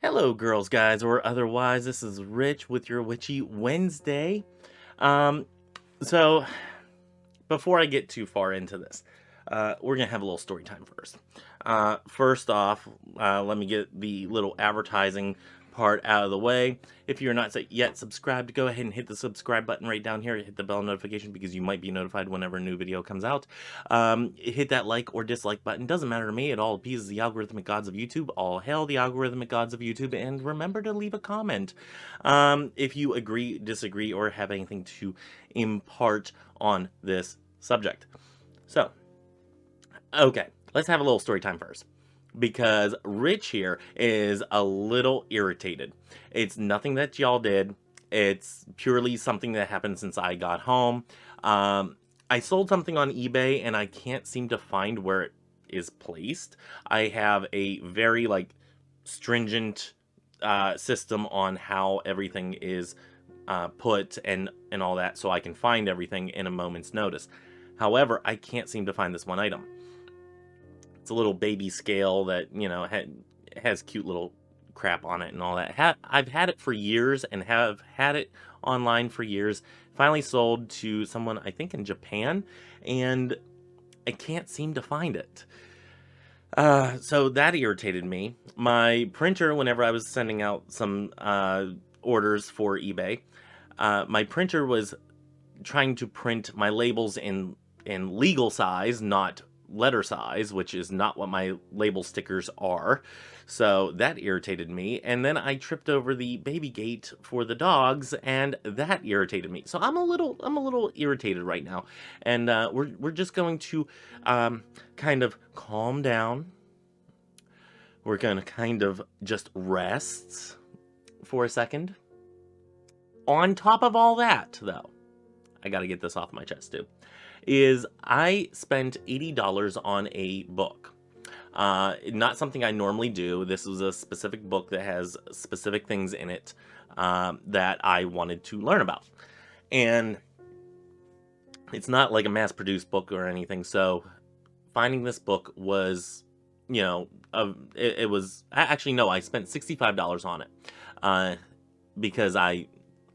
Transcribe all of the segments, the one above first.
Hello, girls, guys, or otherwise. This is Rich with your Witchy Wednesday. Um, so before I get too far into this, we're gonna have a little story time first. First off, let me get the little advertising part out of the way. If you're not yet subscribed, go ahead and hit the subscribe button right down here. Hit the bell notification because you might be notified whenever a new video comes out. Hit that like or dislike button. Doesn't matter to me. It all appeases the algorithmic gods of YouTube. All hail the algorithmic gods of YouTube. And remember to leave a comment if you agree, disagree, or have anything to impart on this subject. So, okay, let's have a little story time first. Because Rich here is a little irritated. It's nothing that y'all did. It's purely something that happened since I got home. I sold something on eBay and I can't seem to find where it is placed. I have a very stringent system on how everything is put and all that, so I can find everything in a moment's notice. However, I can't seem to find this one item. It's a little baby scale that, has cute little crap on it and all that. I've had it for years and have had it online for years. Finally sold to someone, I think in Japan, and I can't seem to find it. So that irritated me. My printer, whenever I was sending out some orders for eBay, my printer was trying to print my labels in legal size, not letter size, which is not what my label stickers are. So that irritated me. And then I tripped over the baby gate for the dogs, and that irritated me. So I'm a little irritated right now. And we're just going to kind of calm down. We're going to kind of just rest for a second. On top of all that, though, I got to get this off my chest too, is I spent $80 on a book. Not something I normally do. This was a specific book that has specific things in it that I wanted to learn about. And it's not like a mass-produced book or anything, so finding this book was, it was... Actually, no, I spent $65 on it because I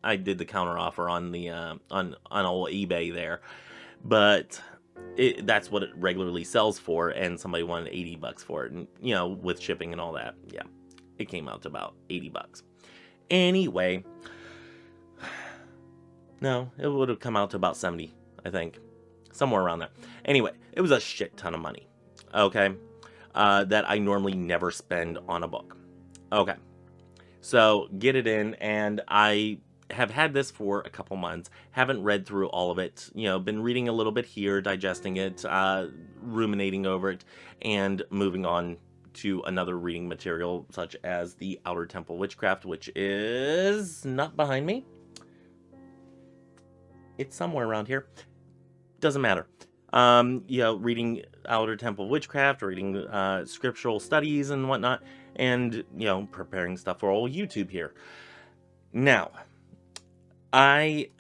did the counter offer on the on old eBay there, but that's what it regularly sells for, and somebody wanted $80 for it, and with shipping and all that, yeah, it came out to about $80. Anyway, no, it would have come out to about 70, I think, somewhere around there. Anyway, it was a shit ton of money, okay, that I normally never spend on a book. Okay, so get it in, and I have had this for a couple months, haven't read through all of it, been reading a little bit here, digesting it, ruminating over it, and moving on to another reading material, such as the Outer Temple Witchcraft, which is not behind me. It's somewhere around here. Doesn't matter. Reading Outer Temple Witchcraft, reading scriptural studies and whatnot, and, preparing stuff for old YouTube here. Now, I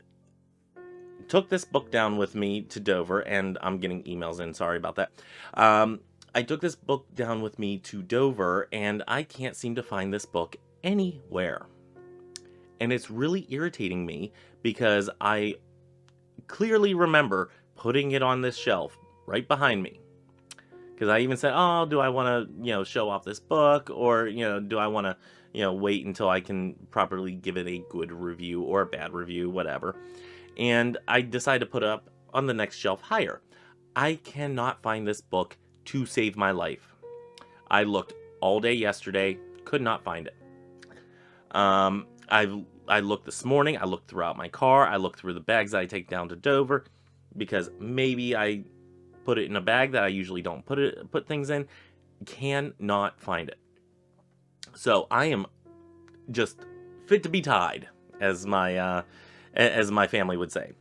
took this book down with me to Dover, and I'm getting emails in, sorry about that. I took this book down with me to Dover, and I can't seem to find this book anywhere. And it's really irritating me because I clearly remember putting it on this shelf right behind me. Because I even said, oh, do I want to, show off this book, or, do I want to, wait until I can properly give it a good review or a bad review, whatever. And I decided to put it up on the next shelf higher. I cannot find this book to save my life. I looked all day yesterday, could not find it. I looked this morning, I looked throughout my car, I looked through the bags that I take down to Dover, because maybe I put it in a bag that I usually don't put things in. Cannot find it. So I am just fit to be tied, as my family would say.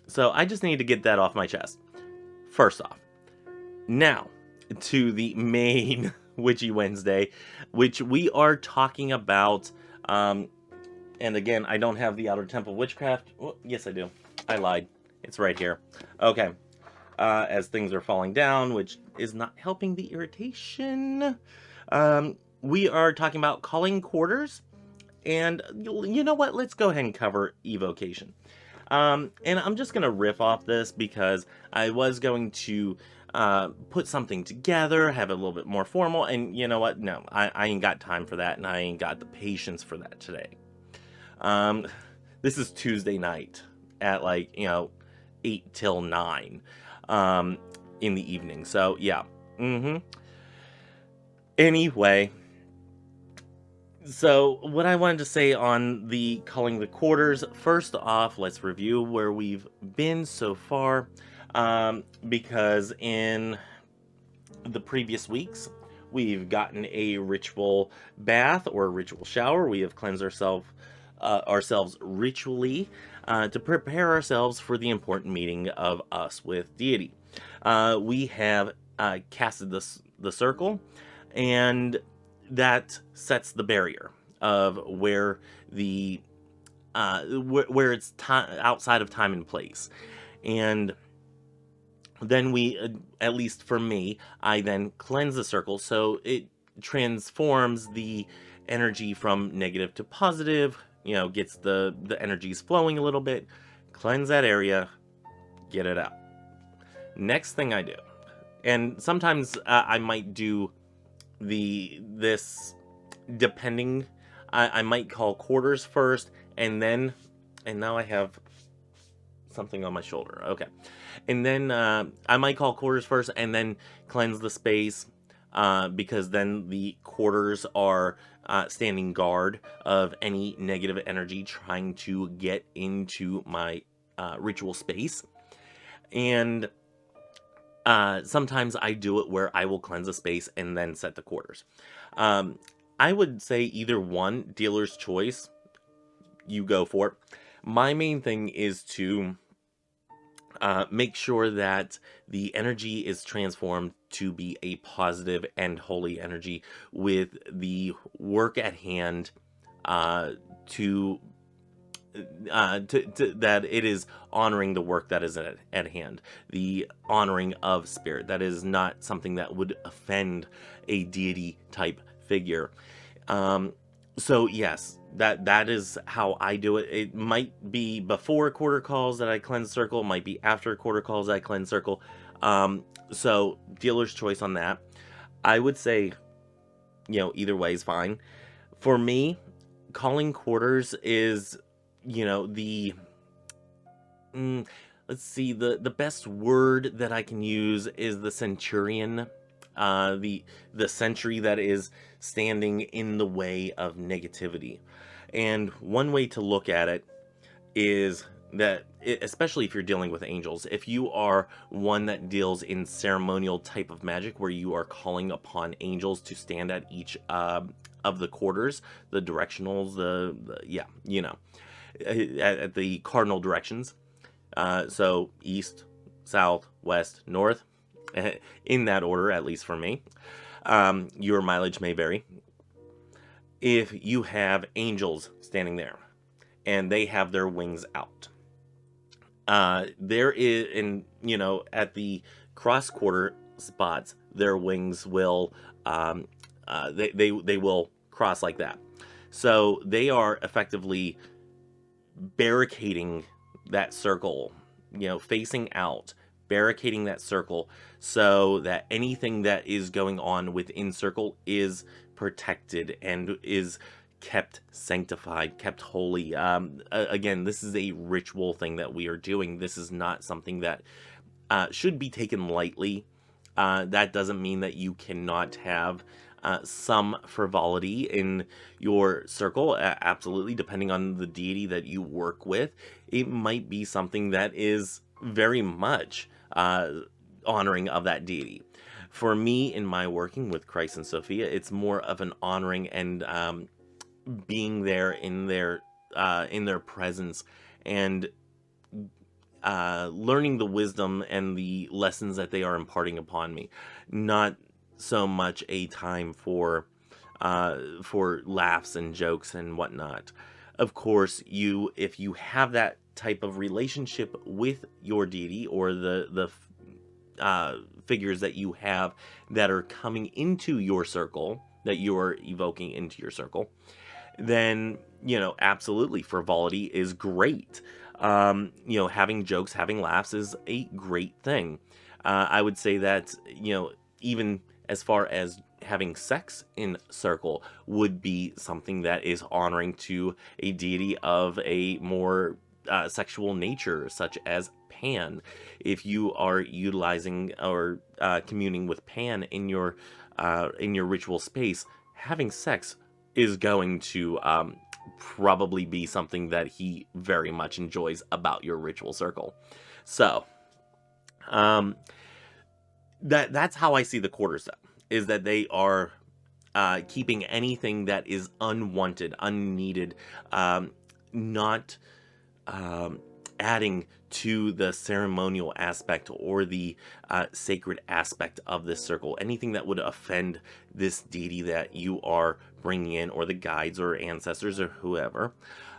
So I just need to get that off my chest. First off, now to the main Witchy Wednesday, which we are talking about. And again, I don't have the Outer Temple Witchcraft. Well, yes, I do. I lied. It's right here. Okay. As things are falling down, which is not helping the irritation. We are talking about calling quarters, and you know what? Let's go ahead and cover evocation. And I'm just gonna riff off this because I was going to put something together, have it a little bit more formal, and you know what? No, I ain't got time for that, and I ain't got the patience for that today. Um, this is Tuesday night at like 8 till 9 in the evening. So yeah. Anyway, so what I wanted to say on the calling the quarters, first off, let's review where we've been so far. Because in the previous weeks, we've gotten a ritual bath or a ritual shower. We have cleansed ourselves ritually to prepare ourselves for the important meeting of us with deity. We have casted the circle, and that sets the barrier of where the where it's outside of time and place. And then we, at least for me, I then cleanse the circle, so it transforms the energy from negative to positive, gets the energies flowing a little bit, cleanse that area, get it out. Next thing I do, and sometimes I might do this depending. I might call quarters first, and now I have something on my shoulder. Okay. And then I might call quarters first and then cleanse the space, because then the quarters are standing guard of any negative energy trying to get into my ritual space. And sometimes I do it where I will cleanse the space and then set the quarters. I would say either one, dealer's choice. You go for it. My main thing is to make sure that the energy is transformed to be a positive and holy energy, with the work at hand to that it is honoring the work that is at hand, the honoring of spirit. That is not something that would offend a deity type figure. So yes, that is how I do it. It might be before quarter calls that I cleanse circle, might be after quarter calls I cleanse circle. So dealer's choice on that. I would say, either way is fine. For me, calling quarters is, the let's see, the best word that I can use is the centurion. The sentry that is standing in the way of negativity. And one way to look at it is that, especially if you're dealing with angels, if you are one that deals in ceremonial type of magic where you are calling upon angels to stand at each of the quarters, the directionals, at the cardinal directions, so east, south, west, north, in that order, at least for me. Your mileage may vary. If you have angels standing there and they have their wings out, there is, at the cross quarter spots, their wings will, they will cross like that. So they are effectively barricading that circle, facing out, barricading that circle, so that anything that is going on within circle is protected and is kept sanctified, kept holy. Again, this is a ritual thing that we are doing. This is not something that should be taken lightly. That doesn't mean that you cannot have some frivolity in your circle. Absolutely, depending on the deity that you work with, it might be something that is very much honoring of that deity. For me, in my working with Christ and Sophia, it's more of an honoring and being there in their presence, and learning the wisdom and the lessons that they are imparting upon me. Not so much a time for laughs and jokes and whatnot. Of course, if you have that type of relationship with your deity, or the figures that you have that are coming into your circle, that you are evoking into your circle, then, absolutely, frivolity is great. Having jokes, having laughs is a great thing. I would say that, even as far as having sex in circle would be something that is honoring to a deity of a more sexual nature, such as Pan. If you are utilizing or communing with Pan in your ritual space, having sex is going to probably be something that he very much enjoys about your ritual circle. So, that's how I see the quarters, though, is that they are keeping anything that is unwanted, unneeded, not adding to the ceremonial aspect or the sacred aspect of this circle. Anything that would offend this deity that you are bringing in, or the guides or ancestors or whoever.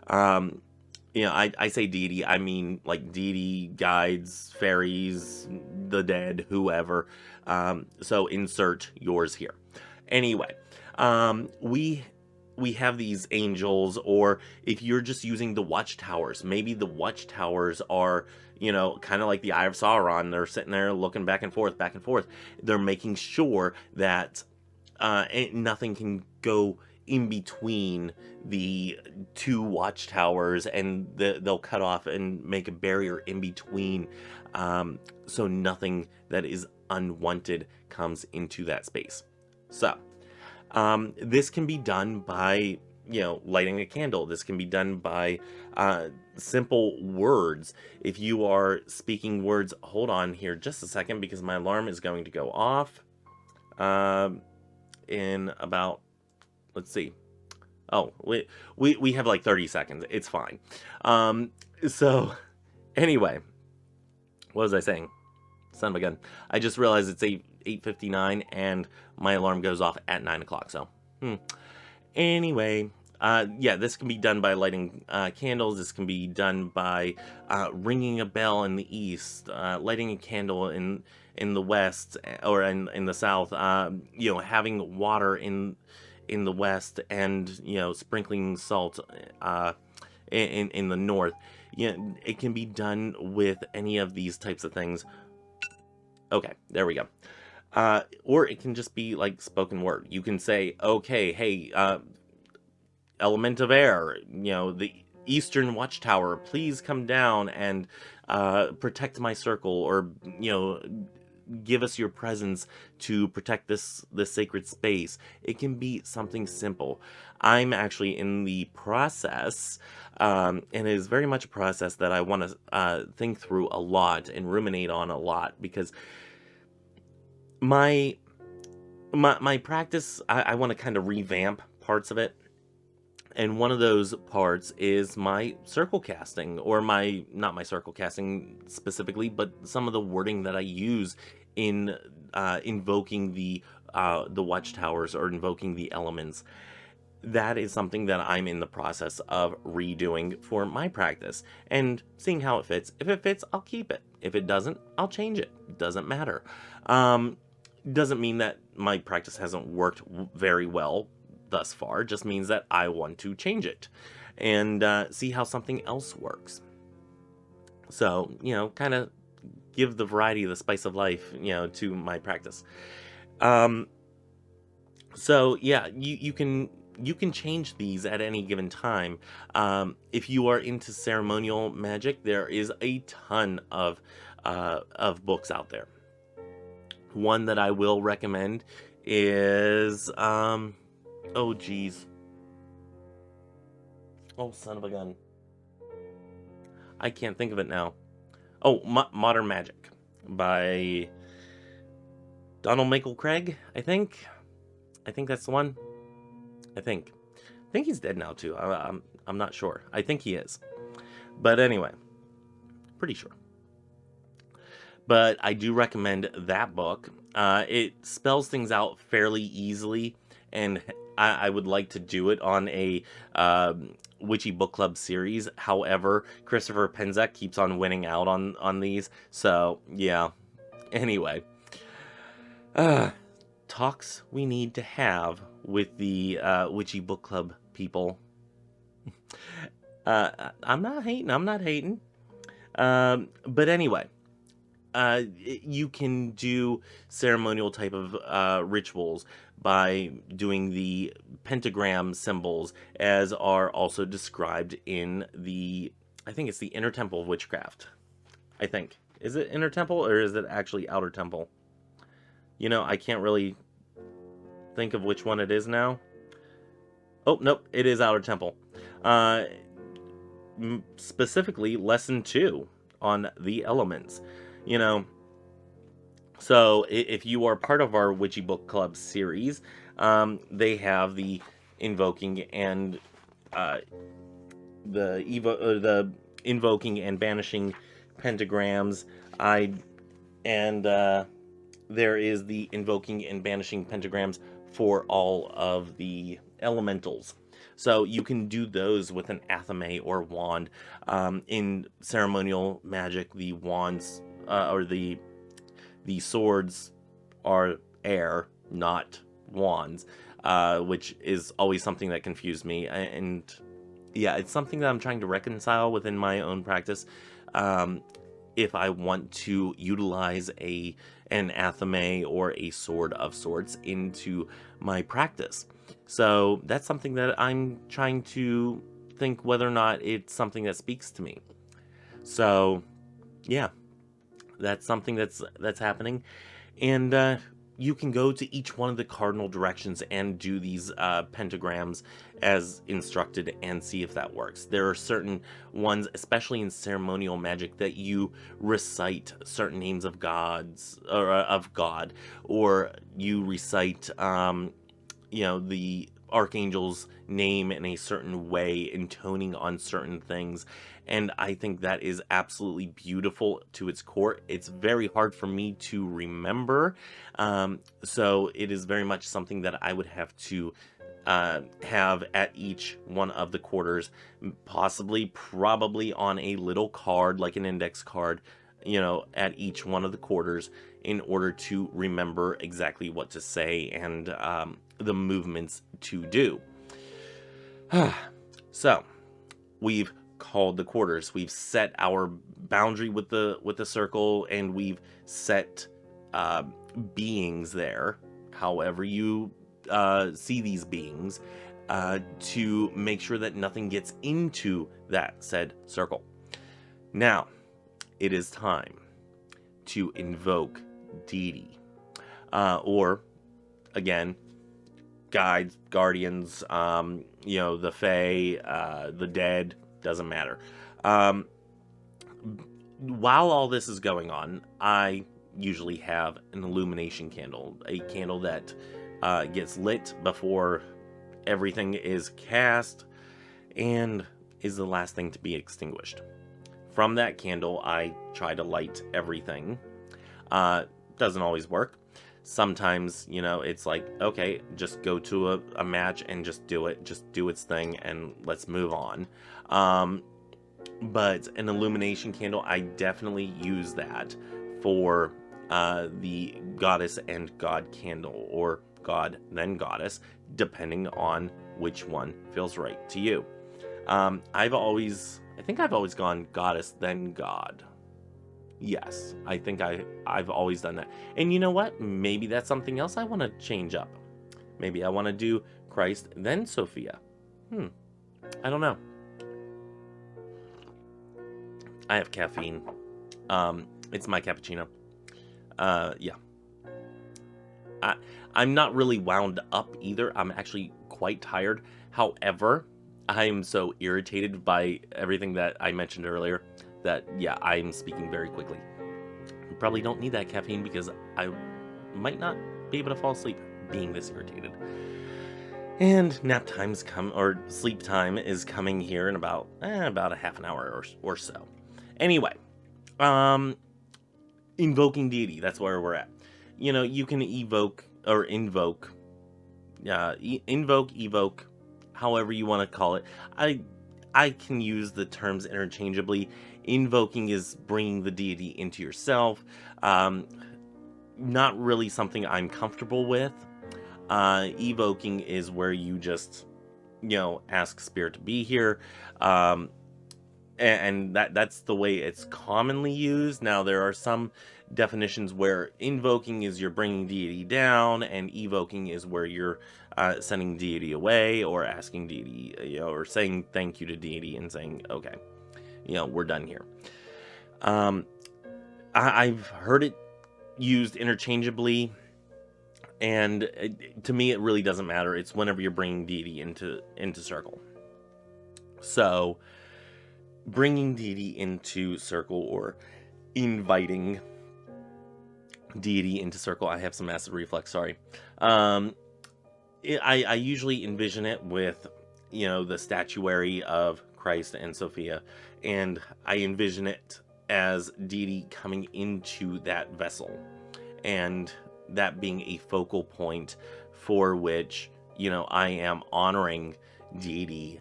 I say deity, I mean like deity, guides, fairies, the dead, whoever. So insert yours here. Anyway, we have these angels, or if you're just using the watchtowers, maybe the watchtowers are, kind of like the Eye of Sauron. They're sitting there looking back and forth, back and forth. They're making sure that nothing can go in between the two watchtowers, and they'll cut off and make a barrier in between, so nothing that is unwanted comes into that space. So, this can be done by, lighting a candle. This can be done by simple words. If you are speaking words, hold on here just a second, because my alarm is going to go off in about, let's see. Oh, we have like 30 seconds. It's fine. So anyway, what was I saying? Son of a gun. I just realized it's 8:59 and my alarm goes off at 9 o'clock. So, anyway, this can be done by lighting candles. This can be done by ringing a bell in the east, lighting a candle in the west, or in the south. Having water in the west, and sprinkling salt in the north. It can be done with any of these types of things. Okay, there we go. Or it can just be like spoken word. You can say, okay, hey, element of air, the eastern watchtower, please come down and protect my circle, or give us your presence to protect this sacred space. It can be something simple. I'm actually in the process, and it is very much a process that I want to think through a lot and ruminate on a lot, because my practice, I want to kind of revamp parts of it. And one of those parts is my circle casting, or not my circle casting specifically, but some of the wording that I use in invoking the watchtowers, or invoking the elements. That is something that I'm in the process of redoing for my practice, and seeing how it fits. If it fits, I'll keep it. If it doesn't, I'll change it. Doesn't matter. Doesn't mean that my practice hasn't worked very well thus far. Just means that I want to change it and see how something else works. So, kind of give the variety, the spice of life, to my practice. So yeah, you can change these at any given time. If you are into ceremonial magic, there is a ton of books out there. One that I will recommend is oh geez. Oh, son of a gun. I can't think of it now. Oh, Modern Magic by Donald Michael Craig, I think. I think that's the one. I think he's dead now too. I'm not sure. I think he is. But anyway, pretty sure. But I do recommend that book. It spells things out fairly easily, and I would like to do it on a Witchy Book Club series. However, Christopher Penzek keeps on winning out on these. So, yeah. Anyway. Talks we need to have with the Witchy Book Club people. I'm not hating. I'm not hating. But anyway, you can do ceremonial type of rituals by doing the pentagram symbols, as are also described in the, I think it's the Inner Temple of Witchcraft. I think. Is it Inner Temple or is it actually Outer Temple? You know, I can't really think of which one it is now. Oh, nope, it is Outer Temple. Specifically, Lesson 2 on the elements. You know, so if you are part of our Witchy Book Club series, they have the invoking and the invoking and banishing pentagrams. There is the invoking and banishing pentagrams for all of the elementals. So you can do those with an athame or wand. In ceremonial magic, the wands or the swords are air, not wands, which is always something that confused me. And yeah, it's something that I'm trying to reconcile within my own practice. If I want to utilize an athame or a sword of sorts into my practice. So that's something that I'm trying to think whether or not it's something that speaks to me. So yeah, that's something that's happening. And you can go to each one of the cardinal directions and do these pentagrams as instructed and see if that works. There are certain ones, especially in ceremonial magic, that you recite certain names of gods or of God, or you recite, the archangel's name in a certain way, intoning on certain things. And I think that is absolutely beautiful to its core. It's very hard for me to remember. So it is very much something that I would have to have at each one of the quarters, probably on a little card, like an index card, at each one of the quarters, in order to remember exactly what to say and the movements to do. So we've called the quarters, we've set our boundary with the circle, and we've set beings there, however you see these beings, to make sure that nothing gets into that said circle. Now it is time to invoke Deity, or again, guides, guardians, the fae, the dead, doesn't matter. While all this is going on, I usually have an illumination candle, a candle that gets lit before everything is cast and is the last thing to be extinguished. From that candle, I try to light everything. Doesn't always work. Sometimes, it's like, okay, just go to a match and just do it. Just do its thing and let's move on. But an illumination candle, I definitely use that for the goddess and god candle, or god then goddess, depending on which one feels right to you. I think I've always gone goddess then god. Yes, I think I've always done that. And you know what? Maybe that's something else I want to change up. Maybe I want to do Christ then Sophia. I don't know. I have caffeine. It's my cappuccino. Yeah. I'm not really wound up either. I'm actually quite tired. However, I'm so irritated by everything that I mentioned earlier that, yeah, I'm speaking very quickly. You probably don't need that caffeine because I might not be able to fall asleep being this irritated. And nap time's or sleep time is coming here in about a half an hour or so. Anyway, invoking Deity, that's where we're at. You can evoke, evoke, however you want to call it. I can use the terms interchangeably. Invoking is bringing the deity into yourself. Not really something I'm comfortable with. Evoking is where you just, ask spirit to be here. Um, and that's the way it's commonly used. Now, there are some definitions where invoking is you're bringing deity down, and evoking is where you're sending deity away, or asking deity, or saying thank you to deity and saying, okay, we're done here. I've heard it used interchangeably, and to me, it really doesn't matter. It's whenever you're bringing deity into circle. So, bringing deity into circle, or inviting deity into circle. I have some acid reflux, sorry. I usually envision it with, the statuary of Christ and Sophia, and I envision it as deity coming into that vessel, and that being a focal point for which, I am honoring deity,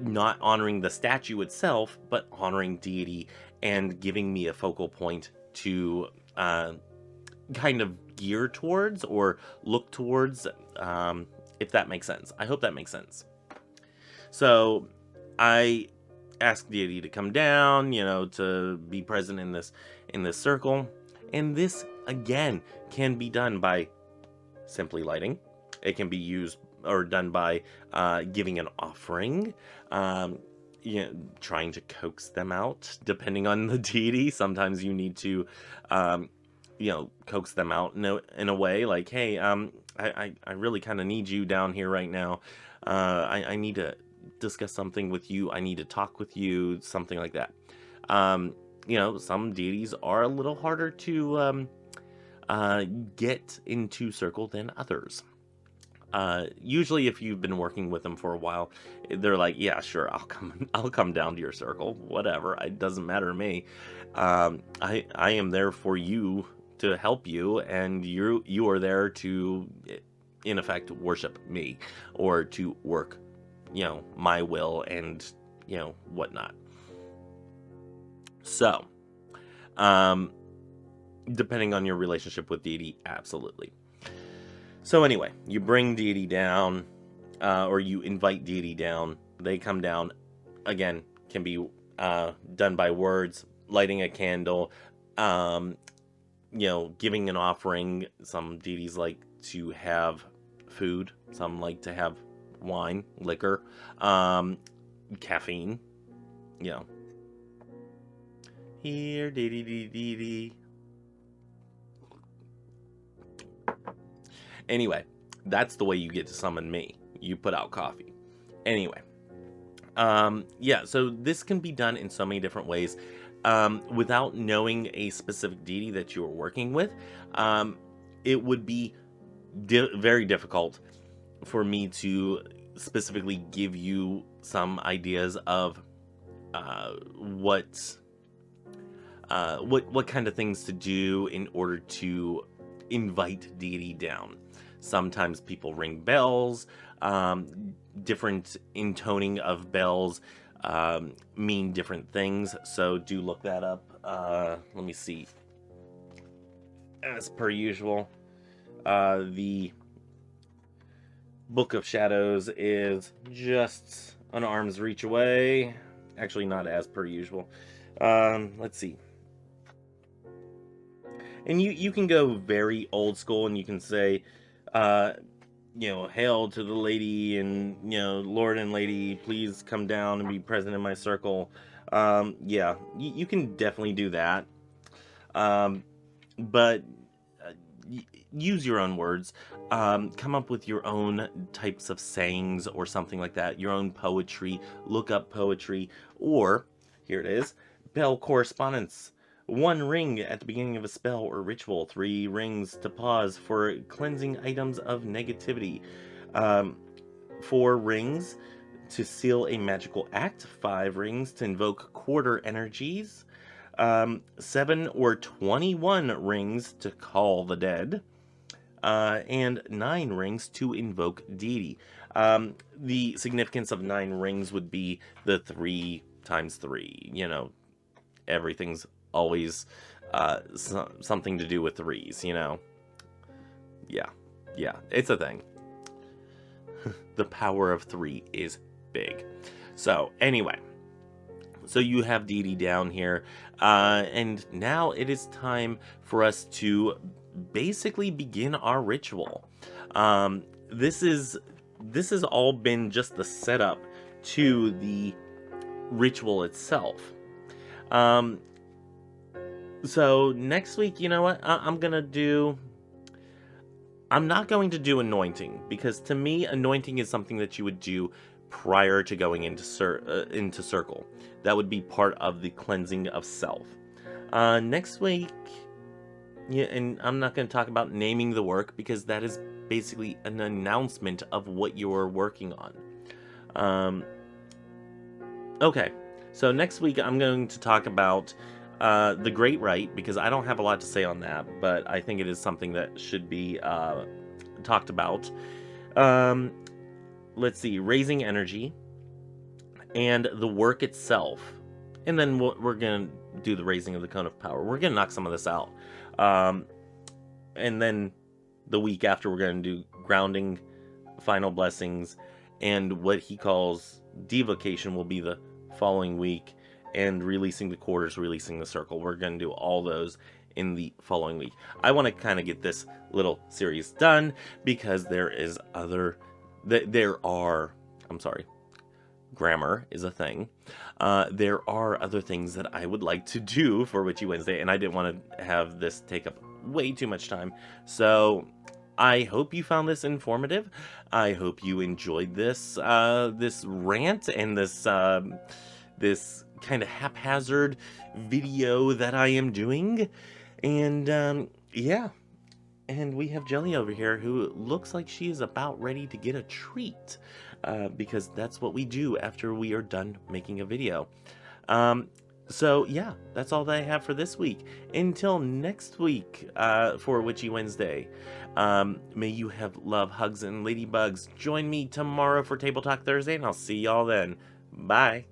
not honoring the statue itself, but honoring deity, and giving me a focal point to kind of gear towards or look towards, if that makes sense. I hope that makes sense. So I ask deity to come down, to be present in this circle. And this, again, can be done by simply lighting. It can be used or done by giving an offering, trying to coax them out, depending on the deity. Sometimes you need to, coax them out in a way like, hey, I really kind of need you down here right now. I need to discuss something with you. I need to talk with you, something like that. Some deities are a little harder to get into circle than others. Usually if you've been working with them for a while, they're like, yeah, sure, I'll come down to your circle, whatever, it doesn't matter to me. I am there for you, to help you, and you are there to, in effect, worship me, or to work, my will and, whatnot. So, depending on your relationship with deity, absolutely. So anyway, you bring deity down, or you invite deity down. They come down. Again, can be done by words, lighting a candle, giving an offering. Some deities like to have food. Some like to have wine, liquor, caffeine. Here, deity. Anyway, that's the way you get to summon me. You put out coffee. Anyway, so this can be done in so many different ways. Without knowing a specific deity that you are working with, it would be very difficult for me to specifically give you some ideas of what kind of things to do in order to invite deity down. Sometimes people ring bells. Different intoning of bells mean different things, so do look that up. Let me see. As per usual, the Book of Shadows is just an arm's reach away. Actually, not as per usual. Let's see. And you can go very old school, and you can say, hail to the lady, and, Lord and lady, please come down and be present in my circle. You can definitely do that. But use your own words. Come up with your own types of sayings or something like that. Your own poetry. Look up poetry. Or, here it is, bell correspondence. 1 ring at the beginning of a spell or ritual. 3 rings to pause for cleansing items of negativity. 4 rings to seal a magical act. 5 rings to invoke quarter energies. 7 or 21 rings to call the dead. And 9 rings to invoke deity. The significance of 9 rings would be the 3 times 3. Everything's always something to do with 3s, Yeah. Yeah, it's a thing. The power of 3 is big. So, anyway. So you have Deity down here. And now it is time for us to basically begin our ritual. Um, this has all been just the setup to the ritual itself. Um, so next week, you know what? I'm not going to do anointing, because to me, anointing is something that you would do prior to going into circle. That would be part of the cleansing of self. Next week, yeah, and I'm not going to talk about naming the work, because that is basically an announcement of what you're working on. Okay, so next week I'm going to talk about the Great Rite, because I don't have a lot to say on that, but I think it is something that should be talked about. Let's see, raising energy, and the work itself. And then we're going to do the raising of the cone of power. We're going to knock some of this out. And then the week after, we're going to do grounding, final blessings, and what he calls devocation will be the following week, and releasing the quarters, releasing the circle. We're going to do all those in the following week. I want to kind of get this little series done, because grammar is a thing. There are other things that I would like to do for Witchy Wednesday, and I didn't want to have this take up way too much time. So I hope you found this informative. I hope you enjoyed this this rant and this this kind of haphazard video that I am doing. And yeah. And we have Jelly over here, who looks like she is about ready to get a treat, because that's what we do after we are done making a video. So yeah, that's all that I have for this week. Until next week for Witchy Wednesday, may you have love, hugs, and ladybugs. Join me tomorrow for Table Talk Thursday, and I'll see y'all then. Bye.